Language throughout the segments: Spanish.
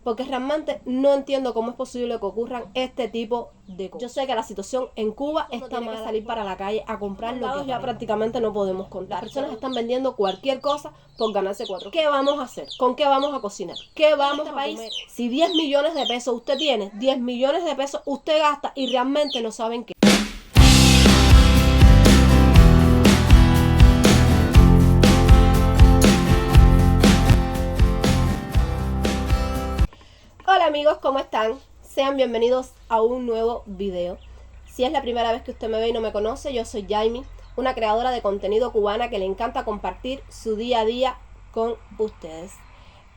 porque realmente no entiendo cómo es posible que ocurran este tipo de cosas. Yo sé que la situación en Cuba está mala, salir para la calle a comprar lo que ya prácticamente no podemos contar. Las personas están vendiendo cualquier cosa por ganarse 4. ¿Qué vamos a hacer? ¿Con qué vamos a cocinar? ¿Qué vamos a comer? Si 10 millones de pesos usted tiene, 10 millones de pesos usted gasta y realmente no saben qué. Hola amigos, ¿cómo están? Sean bienvenidos a un nuevo video. Si es la primera vez que usted me ve y no me conoce, yo soy Jaime, una creadora de contenido cubana que le encanta compartir su día a día con ustedes.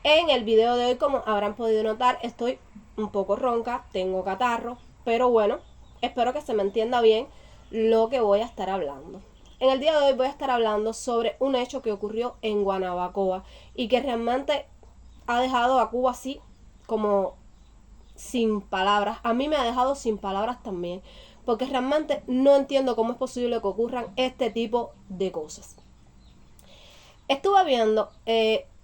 En el video de hoy, como habrán podido notar, estoy un poco ronca, tengo catarro, pero bueno, espero que se me entienda bien lo que voy a estar hablando. En el día de hoy voy a estar hablando sobre un hecho que ocurrió en Guanabacoa y que realmente ha dejado a Cuba así como sin palabras. A mí me ha dejado sin palabras también, porque realmente no entiendo cómo es posible que ocurran este tipo de cosas. Estuve viendo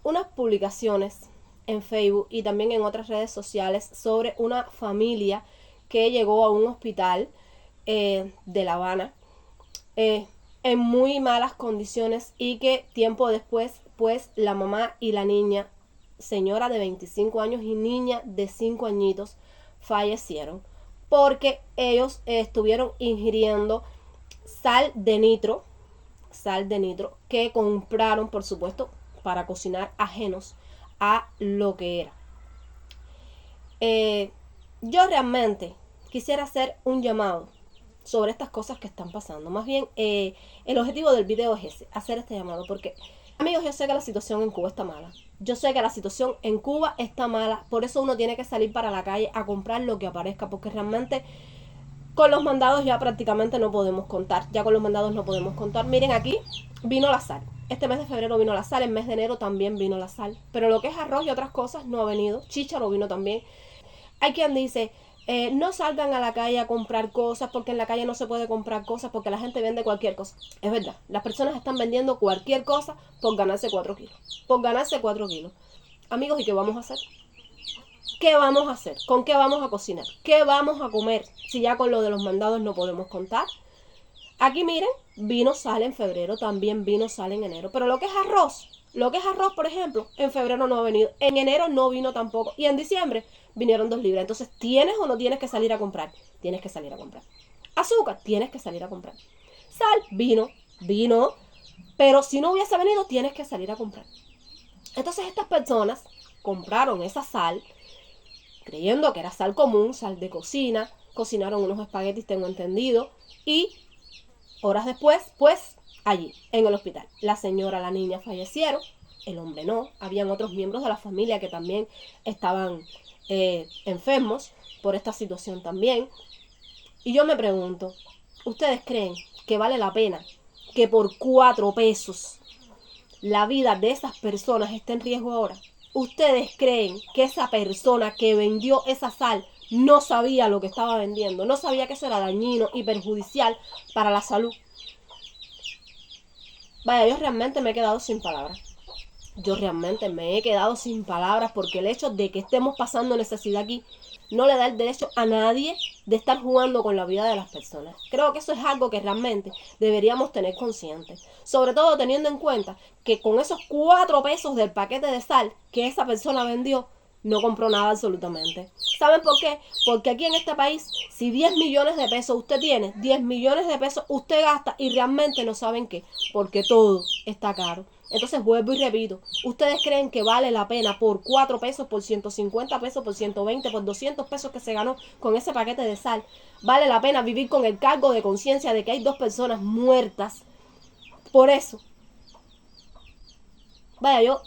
unas publicaciones en Facebook y también en otras redes sociales sobre una familia que llegó a un hospital de La Habana en muy malas condiciones y que tiempo después, pues la mamá y la niña, señora de 25 años y niña de 5 añitos, fallecieron porque ellos estuvieron ingiriendo sal de nitro que compraron, por supuesto, para cocinar ajenos a lo que era. Yo realmente quisiera hacer un llamado sobre estas cosas que están pasando. Más bien, el objetivo del video es ese, hacer este llamado, porque amigos, yo sé que la situación en Cuba está mala. Yo sé que la situación en Cuba está mala. Por eso uno tiene que salir para la calle a comprar lo que aparezca. Porque realmente con los mandados ya prácticamente no podemos contar. Ya con los mandados no podemos contar. Miren, aquí vino la sal. Este mes de febrero vino la sal. El mes de enero también vino la sal. Pero lo que es arroz y otras cosas no ha venido. Chícharo vino también. Hay quien dice... no salgan a la calle a comprar cosas porque en la calle no se puede comprar cosas porque la gente vende cualquier cosa. Es verdad, las personas están vendiendo cualquier cosa por ganarse 4 kilos. Por ganarse 4 kilos. Amigos, ¿y qué vamos a hacer? ¿Qué vamos a hacer? ¿Con qué vamos a cocinar? ¿Qué vamos a comer? Si ya con lo de los mandados no podemos contar. Aquí miren, vino sal en febrero, también vino sal en enero. Pero lo que es arroz, por ejemplo, en febrero no ha venido. En enero no vino tampoco. Y en diciembre vinieron 2 libras. Entonces, ¿tienes o no tienes que salir a comprar? Tienes que salir a comprar. Azúcar, tienes que salir a comprar. Sal, vino. Pero si no hubiese venido, tienes que salir a comprar. Entonces, estas personas compraron esa sal, creyendo que era sal común, sal de cocina. Cocinaron unos espaguetis, tengo entendido. Y horas después, pues, allí, en el hospital. La señora, la niña fallecieron, el hombre no. Habían otros miembros de la familia que también estaban enfermos por esta situación también. Y yo me pregunto, ¿ustedes creen que vale la pena que por 4 pesos la vida de esas personas esté en riesgo ahora? ¿Ustedes creen que esa persona que vendió esa sal no sabía lo que estaba vendiendo? No sabía que eso era dañino y perjudicial para la salud. Vaya, yo realmente me he quedado sin palabras. Porque el hecho de que estemos pasando necesidad aquí no le da el derecho a nadie de estar jugando con la vida de las personas. Creo que eso es algo que realmente deberíamos tener consciente. Sobre todo teniendo en cuenta que con esos 4 pesos del paquete de sal que esa persona vendió, no compró nada absolutamente. ¿Saben por qué? Porque aquí en este país, si 10 millones de pesos usted tiene, 10 millones de pesos usted gasta y realmente no saben qué, porque todo está caro. Entonces vuelvo y repito, ¿ustedes creen que vale la pena por 4 pesos, por 150 pesos, por 120, por 200 pesos que se ganó con ese paquete de sal? ¿Vale la pena vivir con el cargo de conciencia de que hay 2 personas muertas por eso? Vaya, yo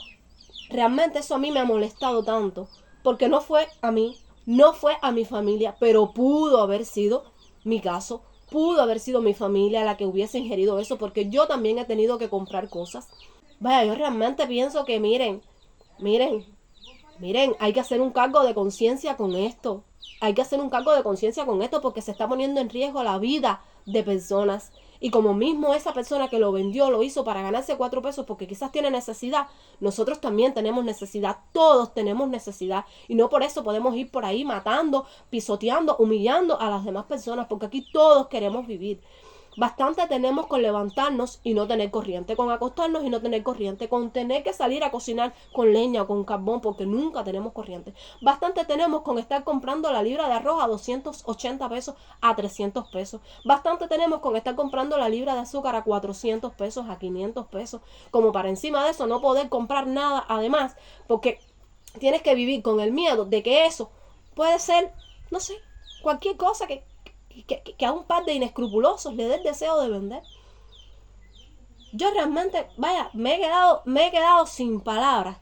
realmente eso a mí me ha molestado tanto, porque no fue a mí, no fue a mi familia, pero pudo haber sido mi caso, pudo haber sido mi familia la que hubiese ingerido eso, porque yo también he tenido que comprar cosas. Vaya, yo realmente pienso que miren, hay que hacer un cargo de conciencia con esto. Hay que hacer un cargo de conciencia con esto porque se está poniendo en riesgo la vida de personas. Y como mismo esa persona que lo vendió lo hizo para ganarse 4 pesos porque quizás tiene necesidad, nosotros también tenemos necesidad, todos tenemos necesidad. Y no por eso podemos ir por ahí matando, pisoteando, humillando a las demás personas, porque aquí todos queremos vivir. Bastante tenemos con levantarnos y no tener corriente, con acostarnos y no tener corriente, con tener que salir a cocinar con leña o con carbón porque nunca tenemos corriente. Bastante tenemos con estar comprando la libra de arroz a 280 pesos, a 300 pesos. Bastante tenemos con estar comprando la libra de azúcar a 400 pesos, a 500 pesos. Como para encima de eso no poder comprar nada además, porque tienes que vivir con el miedo de que eso puede ser, no sé, cualquier cosa que a un par de inescrupulosos le dé el deseo de vender. Yo realmente, vaya, me he quedado sin palabras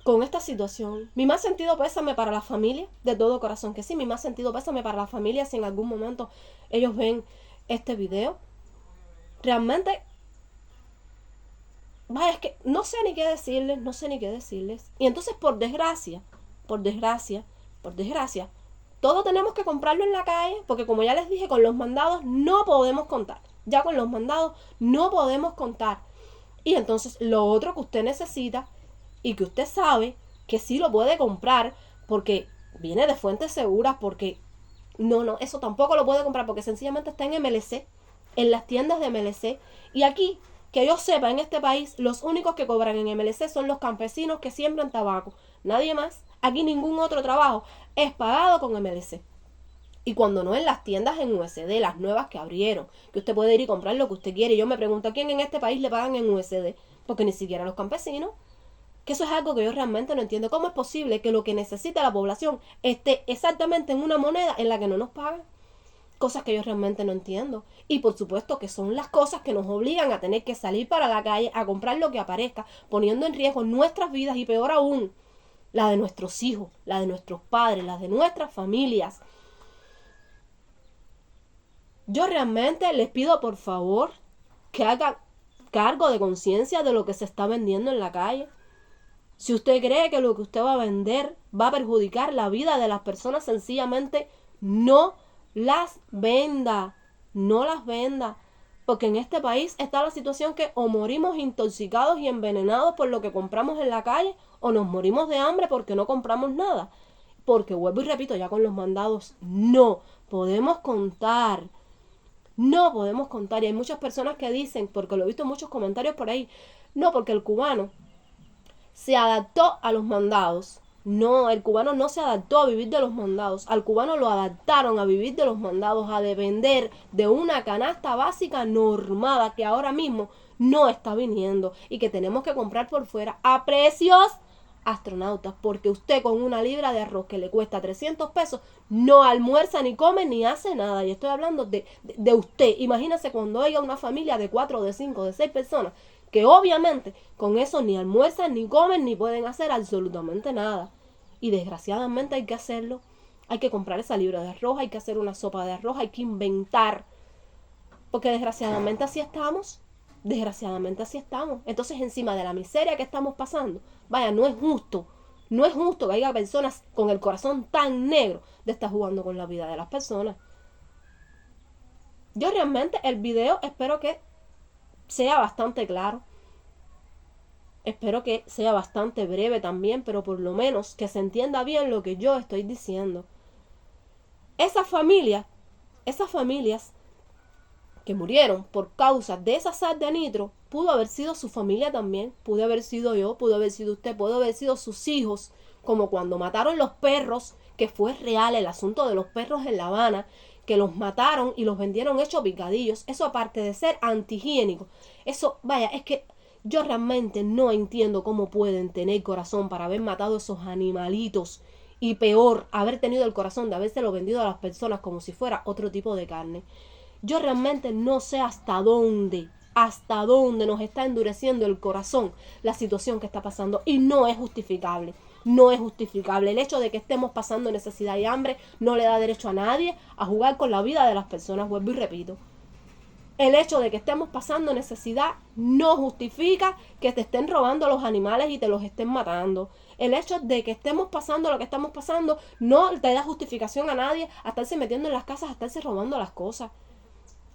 con esta situación. Mi más sentido pésame para la familia, de todo corazón que sí, mi más sentido pésame para la familia si en algún momento ellos ven este video. Realmente, vaya, es que no sé ni qué decirles. Y entonces, por desgracia, todo tenemos que comprarlo en la calle, porque como ya les dije, con los mandados no podemos contar. Ya con los mandados no podemos contar. Y entonces lo otro que usted necesita y que usted sabe que sí lo puede comprar porque viene de fuentes seguras, porque no, eso tampoco lo puede comprar porque sencillamente está en MLC, en las tiendas de MLC. Y aquí, que yo sepa, en este país, los únicos que cobran en MLC son los campesinos que siembran tabaco. Nadie más. Aquí ningún otro trabajo es pagado con MLC. Y cuando no en las tiendas en USD, las nuevas que abrieron, que usted puede ir y comprar lo que usted quiere. Y yo me pregunto, ¿a quién en este país le pagan en USD? Porque ni siquiera a los campesinos. Que eso es algo que yo realmente no entiendo. ¿Cómo es posible que lo que necesita la población esté exactamente en una moneda en la que no nos pagan? Cosas que yo realmente no entiendo. Y por supuesto que son las cosas que nos obligan a tener que salir para la calle a comprar lo que aparezca, poniendo en riesgo nuestras vidas y peor aún, la de nuestros hijos, la de nuestros padres, la de nuestras familias. Yo realmente les pido por favor que hagan cargo de conciencia de lo que se está vendiendo en la calle. Si usted cree que lo que usted va a vender va a perjudicar la vida de las personas, sencillamente no las venda. No las venda. Porque en este país está la situación que o morimos intoxicados y envenenados por lo que compramos en la calle, o nos morimos de hambre porque no compramos nada. Porque vuelvo y repito, ya con los mandados no podemos contar. No podemos contar. Y hay muchas personas que dicen, porque lo he visto en muchos comentarios por ahí, no, porque el cubano se adaptó a los mandados. No, el cubano no se adaptó a vivir de los mandados. Al cubano lo adaptaron a vivir de los mandados, a depender de una canasta básica normada que ahora mismo no está viniendo y que tenemos que comprar por fuera a precios astronautas, porque usted con una libra de arroz que le cuesta 300 pesos no almuerza, ni come, ni hace nada. Y estoy hablando de usted. Imagínese cuando haya una familia de 4, de 5, de 6 personas que obviamente con eso ni almuerzan, ni comen, ni pueden hacer absolutamente nada. Y desgraciadamente hay que hacerlo. Hay que comprar esa libra de arroz, hay que hacer una sopa de arroz, hay que inventar. Porque desgraciadamente así estamos. Desgraciadamente así estamos. Entonces encima de la miseria que estamos pasando, vaya, no es justo. No es justo que haya personas con el corazón tan negro de estar jugando con la vida de las personas. Yo realmente el video espero que sea bastante claro. Espero que sea bastante breve también, pero por lo menos que se entienda bien lo que yo estoy diciendo. Esas familias que murieron por causa de esa sal de nitro, pudo haber sido su familia también, pudo haber sido yo, pudo haber sido usted, pudo haber sido sus hijos, como cuando mataron los perros, que fue real el asunto de los perros en La Habana, que los mataron y los vendieron hechos picadillos. Eso aparte de ser antihigiénico, eso, vaya, es que yo realmente no entiendo cómo pueden tener corazón para haber matado esos animalitos y peor, haber tenido el corazón de habérselo vendido a las personas como si fuera otro tipo de carne. Yo realmente no sé hasta dónde nos está endureciendo el corazón la situación que está pasando y no es justificable. No es justificable. El hecho de que estemos pasando necesidad y hambre no le da derecho a nadie a jugar con la vida de las personas, vuelvo y repito. El hecho de que estemos pasando necesidad no justifica que te estén robando los animales y te los estén matando. El hecho de que estemos pasando lo que estamos pasando no te da justificación a nadie a estarse metiendo en las casas, a estarse robando las cosas.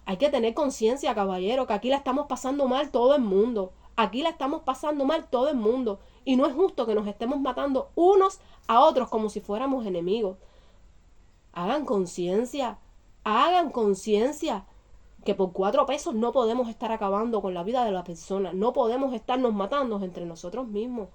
Hay que tener conciencia, caballero, que aquí la estamos pasando mal todo el mundo. Aquí la estamos pasando mal todo el mundo. Y no es justo que nos estemos matando unos a otros como si fuéramos enemigos. Hagan conciencia, que por 4 pesos no podemos estar acabando con la vida de la persona. No podemos estarnos matando entre nosotros mismos.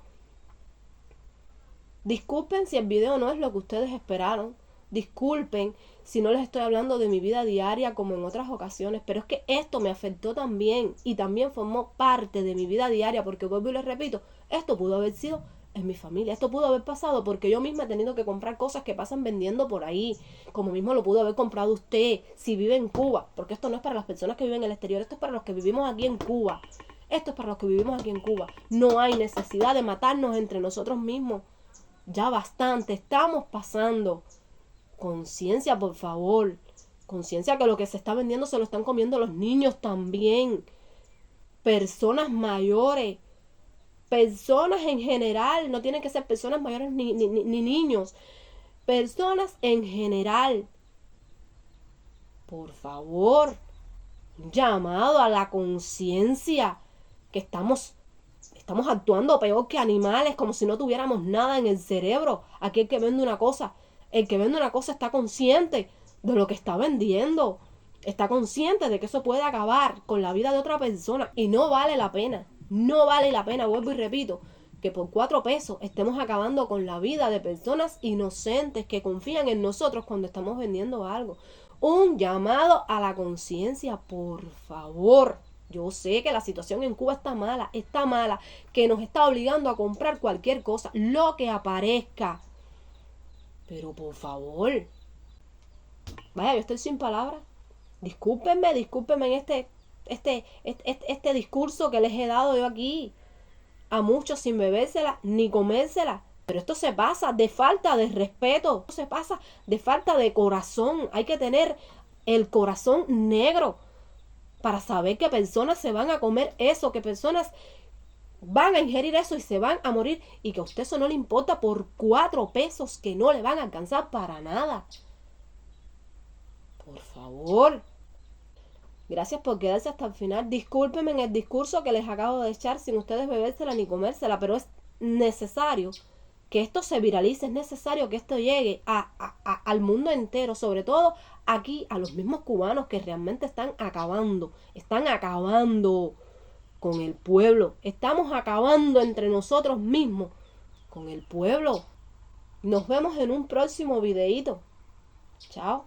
Disculpen si el video no es lo que ustedes esperaron. Disculpen si no les estoy hablando de mi vida diaria como en otras ocasiones, pero es que esto me afectó también y también formó parte de mi vida diaria, porque vuelvo y les repito, esto pudo haber sido en mi familia, esto pudo haber pasado porque yo misma he tenido que comprar cosas que pasan vendiendo por ahí, como mismo lo pudo haber comprado usted si vive en Cuba, porque esto no es para las personas que viven en el exterior, esto es para los que vivimos aquí en Cuba. Esto es para los que vivimos aquí en Cuba. No hay necesidad de matarnos entre nosotros mismos. Ya bastante, estamos pasando. Conciencia, por favor. Conciencia que lo que se está vendiendo se lo están comiendo los niños también. Personas mayores. Personas en general. No tienen que ser personas mayores ni niños. Personas en general. Por favor. Un llamado a la conciencia. Que estamos actuando peor que animales, como si no tuviéramos nada en el cerebro. Aquí el que vende una cosa está consciente de lo que está vendiendo. Está consciente de que eso puede acabar con la vida de otra persona y no vale la pena. No vale la pena, vuelvo y repito, que por 4 pesos estemos acabando con la vida de personas inocentes que confían en nosotros cuando estamos vendiendo algo. Un llamado a la conciencia, por favor. Yo sé que la situación en Cuba está mala, que nos está obligando a comprar cualquier cosa, lo que aparezca. Pero por favor, vaya, yo estoy sin palabras. Discúlpenme en este discurso que les he dado yo aquí. A muchos sin bebérsela ni comérsela. Pero esto se pasa de falta de respeto. Esto se pasa de falta de corazón. Hay que tener el corazón negro para saber que personas se van a comer eso, que personas van a ingerir eso y se van a morir, y que a usted eso no le importa por 4 pesos que no le van a alcanzar para nada. Por favor. Gracias por quedarse hasta el final. Discúlpenme en el discurso que les acabo de echar sin ustedes bebérsela ni comérsela, pero es necesario que esto se viralice, es necesario que esto llegue al mundo entero, sobre todo aquí a los mismos cubanos que realmente están acabando con el pueblo. Estamos acabando entre nosotros mismos con el pueblo. Nos vemos en un próximo videíto. Chao.